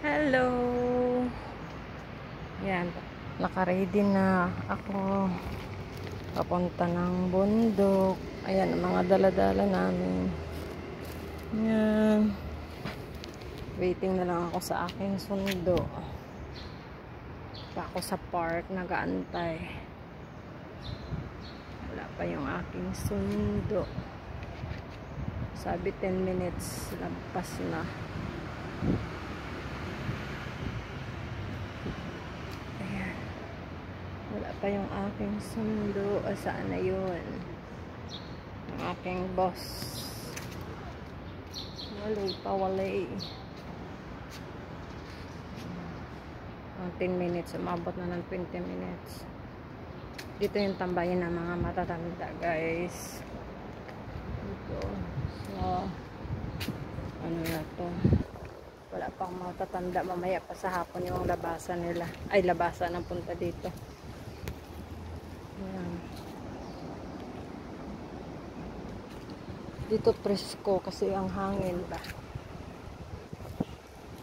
Hello! Yan, naka-ready na ako papunta ng bundok. Ayan, ang mga dala-dala namin. Yan. Waiting na lang ako sa aking sundo. Pa ako sa park, nag-aantay. Wala pa yung aking sundo. Sabi 10 minutes, lampas na. Ayan. Wala pa yung aking sundo. Saan na yun? Ang aking boss. Walay pa, walay. 10 minutes. Umabot na ng 20 minutes. Dito yung tambayan ng mga matatanda, guys. Dito. So, ano na to? Wala pang matatanda. Mamaya pa sa hapon yung labasan nila. Ay, labasan ang punta dito. Ayan. Dito presko kasi ang hangin ba.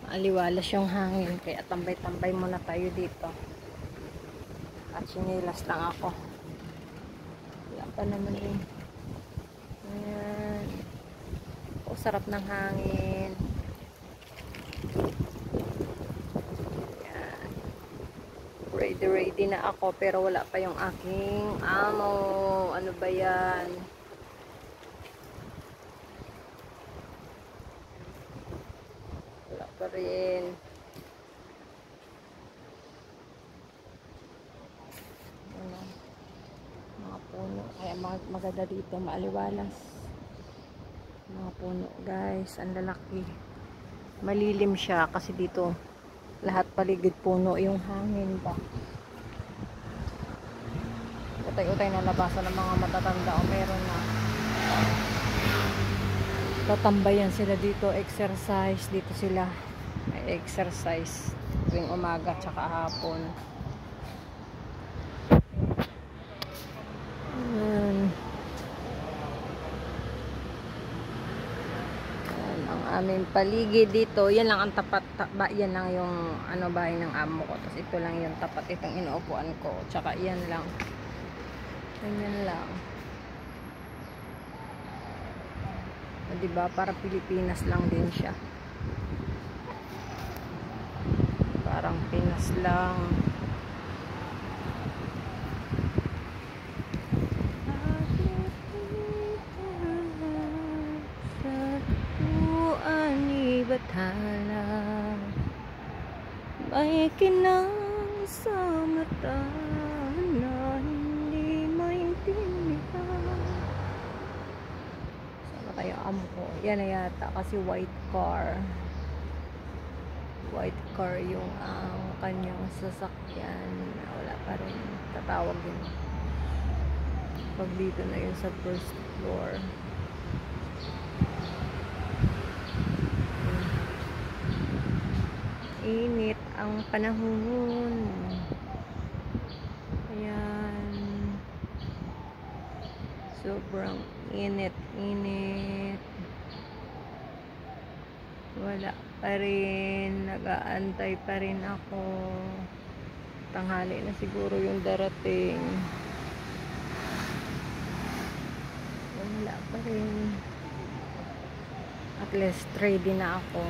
Aliwalas yung hangin. Kaya tambay-tambay muna tayo dito. At sinilas lang ako. Wala pa naman yun. Ayan. O, sarap ng hangin. Ayan. Ready na ako. Pero wala pa yung aking amo. Ano ba yan? Wala pa rin. Ano? Mga puno. Kaya maganda dito. Maaliwalas. Mga puno, guys. Ang lalaki. Malilim siya kasi dito lahat paligid puno yung hangin ba. Utay-utay na labasan ng mga matatanda o meron na. Tatambayan sila dito, exercise. Dito sila may exercise tuwing umaga tsaka hapon. Ang aming paligid dito, yan lang ang tapat, yan lang yung ano bahay ng amo ko. Tapos ito lang yung tapat, itong inuupuan ko. Tsaka yan lang. Ganyan lang. O, diba? Para Pilipinas lang din siya. Parang Pinas lang. Bathala may kinang sa mata na hindi maintindihan. Sana kayo amo ko? Yan na yata kasi white car yung kanyang sasakyan. Wala pa rin, tatawag yun pag dito na yun sa first floor. Init ang panahon. Ayan. Sobrang init. Wala pa rin. Nag-aantay pa rin ako. Tanghali na siguro yung darating. Wala pa rin. At least ready na ako.